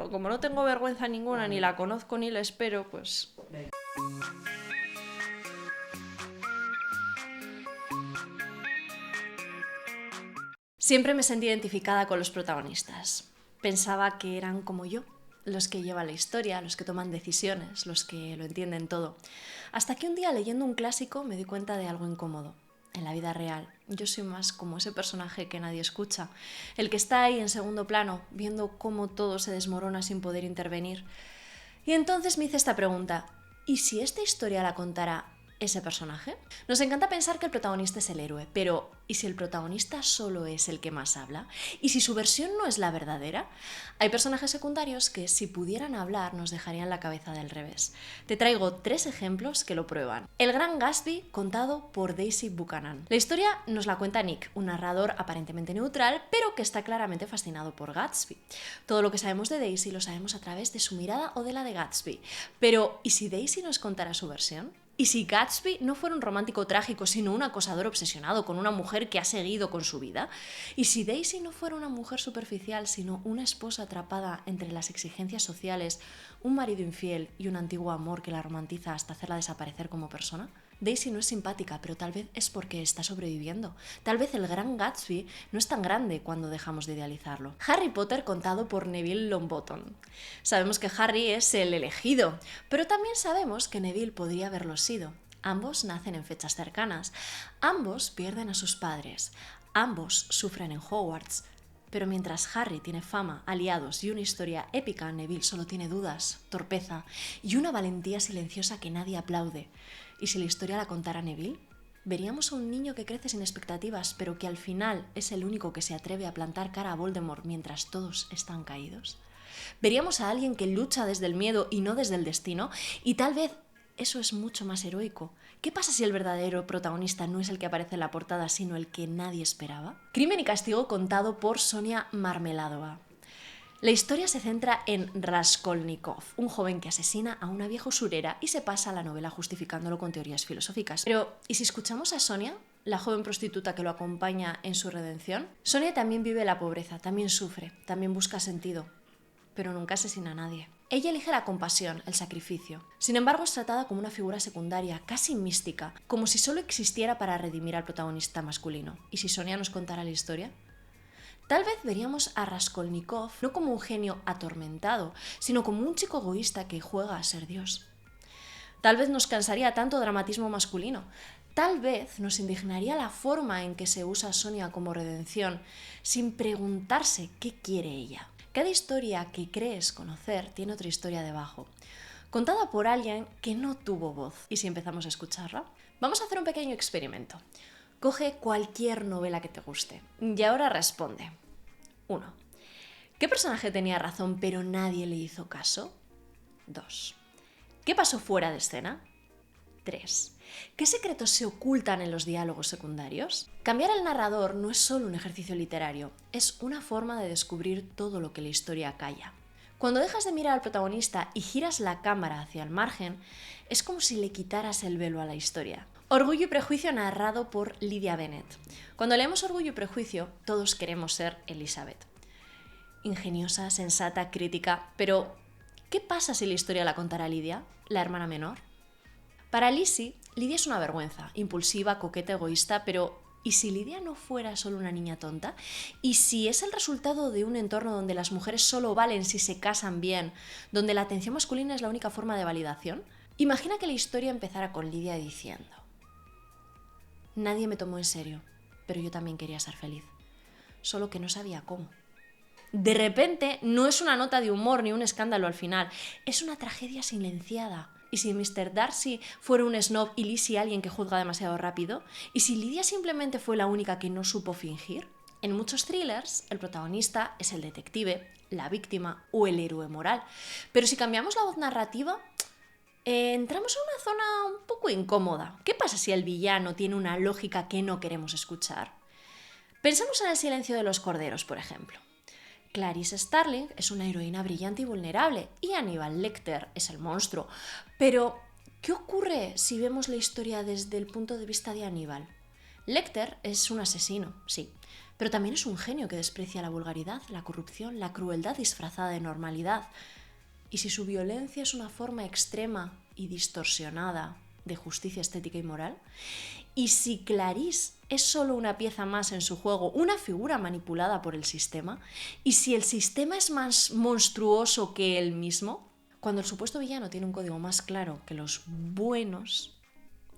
pero como no tengo vergüenza ninguna, ni la conozco ni la espero, pues... Siempre me sentí identificada con los protagonistas. Pensaba que eran como yo, los que llevan la historia, los que toman decisiones, los que lo entienden todo. Hasta que un día, leyendo un clásico, me di cuenta de algo incómodo. En la vida real, yo soy más como ese personaje que nadie escucha, el que está ahí en segundo plano, viendo cómo todo se desmorona sin poder intervenir. Y entonces me hice esta pregunta: ¿y si esta historia la contara ese personaje? Nos encanta pensar que el protagonista es el héroe, pero ¿y si el protagonista solo es el que más habla? ¿Y si su versión no es la verdadera? Hay personajes secundarios que, si pudieran hablar, nos dejarían la cabeza del revés. Te traigo 3 ejemplos que lo prueban. El Gran Gatsby, contado por Daisy Buchanan. La historia nos la cuenta Nick, un narrador aparentemente neutral, pero que está claramente fascinado por Gatsby. Todo lo que sabemos de Daisy lo sabemos a través de su mirada o de la de Gatsby. Pero ¿y si Daisy nos contara su versión? ¿Y si Gatsby no fuera un romántico trágico, sino un acosador obsesionado con una mujer que ha seguido con su vida? ¿Y si Daisy no fuera una mujer superficial, sino una esposa atrapada entre las exigencias sociales, un marido infiel y un antiguo amor que la romantiza hasta hacerla desaparecer como persona? Daisy no es simpática, pero tal vez es porque está sobreviviendo. Tal vez el Gran Gatsby no es tan grande cuando dejamos de idealizarlo. Harry Potter, contado por Neville Longbottom. Sabemos que Harry es el elegido, pero también sabemos que Neville podría haberlo sido. Ambos nacen en fechas cercanas. Ambos pierden a sus padres. Ambos sufren en Hogwarts. Pero mientras Harry tiene fama, aliados y una historia épica, Neville solo tiene dudas, torpeza y una valentía silenciosa que nadie aplaude. ¿Y si la historia la contara Neville? ¿Veríamos a un niño que crece sin expectativas, pero que al final es el único que se atreve a plantar cara a Voldemort mientras todos están caídos? ¿Veríamos a alguien que lucha desde el miedo y no desde el destino? Y tal vez eso es mucho más heroico. ¿Qué pasa si el verdadero protagonista no es el que aparece en la portada, sino el que nadie esperaba? Crimen y castigo, contado por Sonia Marmeladova. La historia se centra en Raskolnikov, un joven que asesina a una vieja usurera y se pasa la novela justificándolo con teorías filosóficas. Pero, ¿y si escuchamos a Sonia, la joven prostituta que lo acompaña en su redención? Sonia también vive la pobreza, también sufre, también busca sentido, pero nunca asesina a nadie. Ella elige la compasión, el sacrificio. Sin embargo, es tratada como una figura secundaria, casi mística, como si solo existiera para redimir al protagonista masculino. ¿Y si Sonia nos contara la historia? Tal vez veríamos a Raskolnikov no como un genio atormentado, sino como un chico egoísta que juega a ser Dios. Tal vez nos cansaría tanto dramatismo masculino. Tal vez nos indignaría la forma en que se usa a Sonia como redención, sin preguntarse qué quiere ella. Cada historia que crees conocer tiene otra historia debajo, contada por alguien que no tuvo voz. ¿Y si empezamos a escucharla? Vamos a hacer un pequeño experimento. Coge cualquier novela que te guste y ahora responde. 1. ¿Qué personaje tenía razón pero nadie le hizo caso? 2. ¿Qué pasó fuera de escena? 3. ¿Qué secretos se ocultan en los diálogos secundarios? Cambiar el narrador no es solo un ejercicio literario, es una forma de descubrir todo lo que la historia calla. Cuando dejas de mirar al protagonista y giras la cámara hacia el margen, es como si le quitaras el velo a la historia. Orgullo y prejuicio, narrado por Lydia Bennet. Cuando leemos Orgullo y prejuicio, todos queremos ser Elizabeth. Ingeniosa, sensata, crítica, pero ¿qué pasa si la historia la contara Lydia, la hermana menor? Para Lizzie, Lydia es una vergüenza, impulsiva, coqueta, egoísta, pero ¿y si Lydia no fuera solo una niña tonta? ¿Y si es el resultado de un entorno donde las mujeres solo valen si se casan bien, donde la atención masculina es la única forma de validación? Imagina que la historia empezara con Lydia diciendo: nadie me tomó en serio, pero yo también quería ser feliz, solo que no sabía cómo. De repente, no es una nota de humor ni un escándalo al final, es una tragedia silenciada. ¿Y si Mr. Darcy fuera un snob y Lizzie alguien que juzga demasiado rápido? ¿Y si Lydia simplemente fue la única que no supo fingir? En muchos thrillers, el protagonista es el detective, la víctima o el héroe moral. Pero si cambiamos la voz narrativa, entramos en una zona un poco incómoda. ¿Qué pasa si el villano tiene una lógica que no queremos escuchar? Pensemos en El silencio de los corderos, por ejemplo. Clarice Starling es una heroína brillante y vulnerable, y Hannibal Lecter es el monstruo. Pero, ¿qué ocurre si vemos la historia desde el punto de vista de Hannibal? Lecter es un asesino, sí, pero también es un genio que desprecia la vulgaridad, la corrupción, la crueldad disfrazada de normalidad. Y si su violencia es una forma extrema y distorsionada de justicia estética y moral, y si Clarice es solo una pieza más en su juego, una figura manipulada por el sistema, y si el sistema es más monstruoso que él mismo, cuando el supuesto villano tiene un código más claro que los buenos,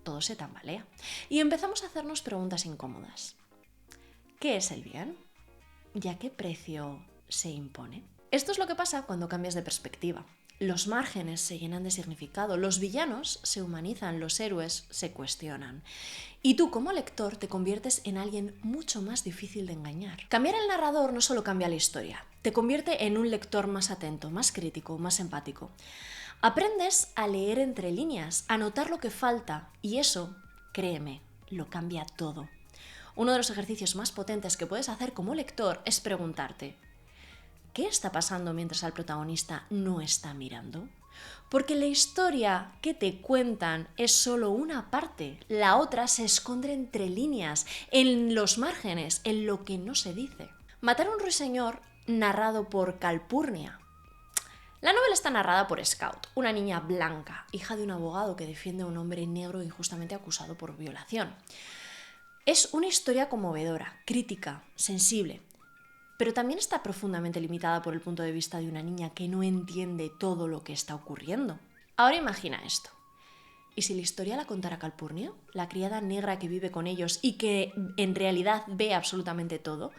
todo se tambalea. Y empezamos a hacernos preguntas incómodas. ¿Qué es el bien? ¿Y a qué precio se impone? Esto es lo que pasa cuando cambias de perspectiva. Los márgenes se llenan de significado, los villanos se humanizan, los héroes se cuestionan. Y tú, como lector, te conviertes en alguien mucho más difícil de engañar. Cambiar el narrador no solo cambia la historia, te convierte en un lector más atento, más crítico, más empático. Aprendes a leer entre líneas, a notar lo que falta, y eso, créeme, lo cambia todo. Uno de los ejercicios más potentes que puedes hacer como lector es preguntarte: ¿qué está pasando mientras el protagonista no está mirando? Porque la historia que te cuentan es solo una parte, la otra se esconde entre líneas, en los márgenes, en lo que no se dice. Matar a un ruiseñor, narrado por Calpurnia. La novela está narrada por Scout, una niña blanca, hija de un abogado que defiende a un hombre negro injustamente acusado por violación. Es una historia conmovedora, crítica, sensible, pero también está profundamente limitada por el punto de vista de una niña que no entiende todo lo que está ocurriendo. Ahora imagina esto. ¿Y si la historia la contara Calpurnia, la criada negra que vive con ellos y que en realidad ve absolutamente todo?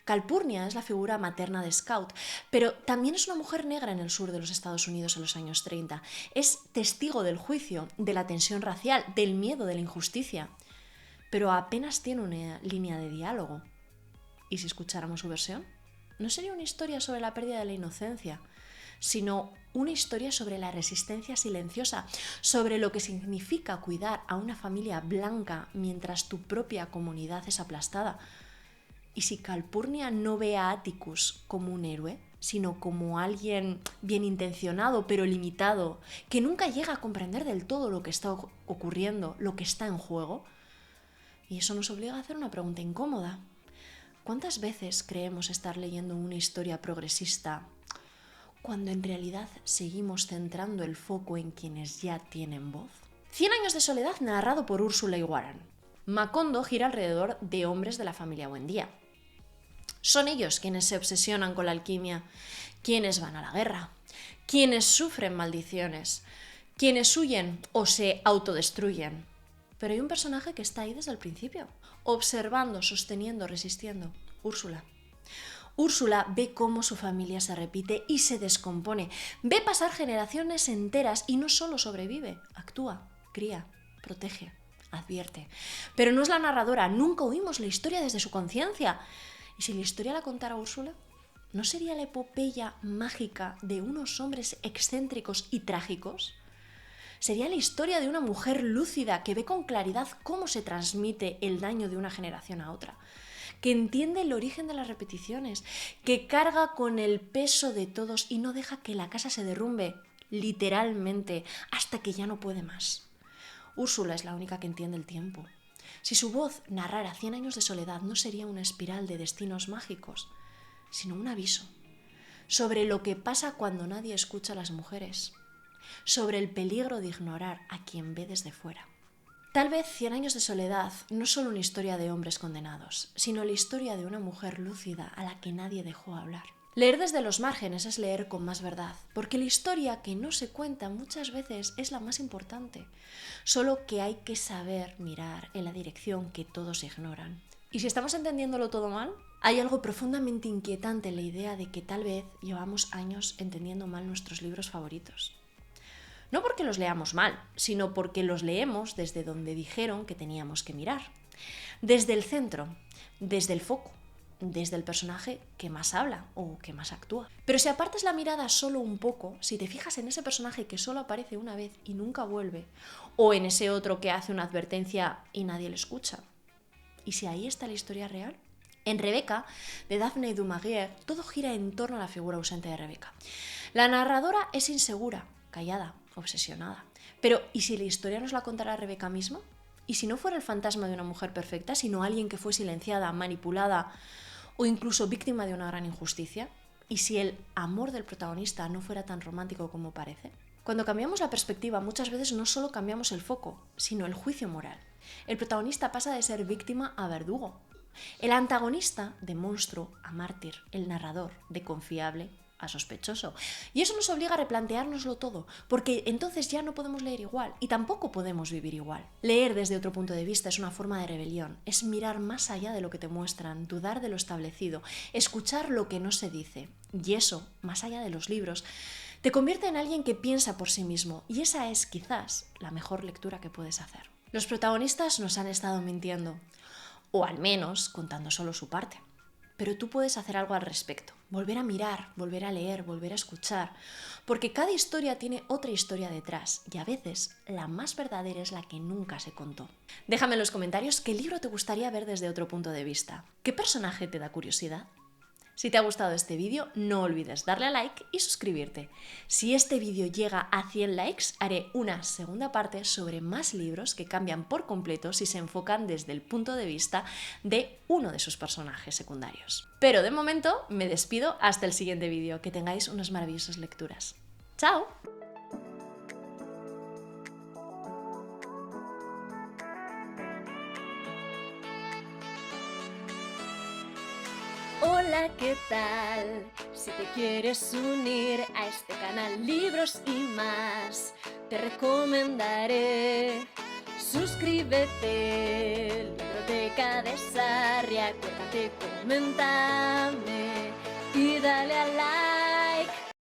Calpurnia es la figura materna de Scout, pero también es una mujer negra en el sur de los Estados Unidos en los años 30. Es testigo del juicio, de la tensión racial, del miedo, de la injusticia. Pero apenas tiene una línea de diálogo. ¿Y si escucháramos su versión? No sería una historia sobre la pérdida de la inocencia, sino una historia sobre la resistencia silenciosa, sobre lo que significa cuidar a una familia blanca mientras tu propia comunidad es aplastada. ¿Y si Calpurnia no ve a Atticus como un héroe, sino como alguien bien intencionado pero limitado, que nunca llega a comprender del todo lo que está ocurriendo, lo que está en juego? Y eso nos obliga a hacer una pregunta incómoda. ¿Cuántas veces creemos estar leyendo una historia progresista cuando en realidad seguimos centrando el foco en quienes ya tienen voz? 100 años de soledad narrado por Ursula Y. Warren. Macondo gira alrededor de hombres de la familia Buendía. Son ellos quienes se obsesionan con la alquimia, quienes van a la guerra, quienes sufren maldiciones, quienes huyen o se autodestruyen. Pero hay un personaje que está ahí desde el principio, observando, sosteniendo, resistiendo. Úrsula. Úrsula ve cómo su familia se repite y se descompone. Ve pasar generaciones enteras y no solo sobrevive, actúa, cría, protege, advierte. Pero no es la narradora, nunca oímos la historia desde su conciencia. ¿Y si la historia la contara Úrsula? ¿No sería la epopeya mágica de unos hombres excéntricos y trágicos? Sería la historia de una mujer lúcida que ve con claridad cómo se transmite el daño de una generación a otra, que entiende el origen de las repeticiones, que carga con el peso de todos y no deja que la casa se derrumbe, literalmente, hasta que ya no puede más. Úrsula es la única que entiende el tiempo. Si su voz narrara 100 años de soledad, no sería una espiral de destinos mágicos, sino un aviso sobre lo que pasa cuando nadie escucha a las mujeres, sobre el peligro de ignorar a quien ve desde fuera. Tal vez 100 años de soledad no es solo una historia de hombres condenados, sino la historia de una mujer lúcida a la que nadie dejó hablar. Leer desde los márgenes es leer con más verdad, porque la historia que no se cuenta muchas veces es la más importante, solo que hay que saber mirar en la dirección que todos ignoran. ¿Y si estamos entendiéndolo todo mal? Hay algo profundamente inquietante en la idea de que tal vez llevamos años entendiendo mal nuestros libros favoritos. No porque los leamos mal, sino porque los leemos desde donde dijeron que teníamos que mirar. Desde el centro, desde el foco, desde el personaje que más habla o que más actúa. Pero si apartas la mirada solo un poco, si te fijas en ese personaje que solo aparece una vez y nunca vuelve, o en ese otro que hace una advertencia y nadie le escucha, ¿y si ahí está la historia real? En Rebeca, de Daphne du Maurier, todo gira en torno a la figura ausente de Rebeca. La narradora es insegura, callada, obsesionada. Pero ¿y si la historia nos la contara Rebeca misma? ¿Y si no fuera el fantasma de una mujer perfecta, sino alguien que fue silenciada, manipulada o incluso víctima de una gran injusticia? ¿Y si el amor del protagonista no fuera tan romántico como parece? Cuando cambiamos la perspectiva, muchas veces no solo cambiamos el foco, sino el juicio moral. El protagonista pasa de ser víctima a verdugo. El antagonista de monstruo a mártir, el narrador de confiable a sospechoso. Y eso nos obliga a replanteárnoslo todo, porque entonces ya no podemos leer igual y tampoco podemos vivir igual. Leer desde otro punto de vista es una forma de rebelión, es mirar más allá de lo que te muestran, dudar de lo establecido, escuchar lo que no se dice. Y eso, más allá de los libros, te convierte en alguien que piensa por sí mismo, y esa es quizás la mejor lectura que puedes hacer. Los protagonistas nos han estado mintiendo, o al menos contando solo su parte. Pero tú puedes hacer algo al respecto, volver a mirar, volver a leer, volver a escuchar, porque cada historia tiene otra historia detrás y a veces la más verdadera es la que nunca se contó. Déjame en los comentarios qué libro te gustaría ver desde otro punto de vista. ¿Qué personaje te da curiosidad? Si te ha gustado este vídeo, no olvides darle a like y suscribirte. Si este vídeo llega a 100 likes, haré una segunda parte sobre más libros que cambian por completo si se enfocan desde el punto de vista de uno de sus personajes secundarios. Pero de momento me despido hasta el siguiente vídeo. Que tengáis unas maravillosas lecturas. ¡Chao! Hola, ¿qué tal? Si te quieres unir a este canal Libros y Más, te recomendaré suscríbete, Libroteca de Sarria, acuérdate, coméntame y dale a like.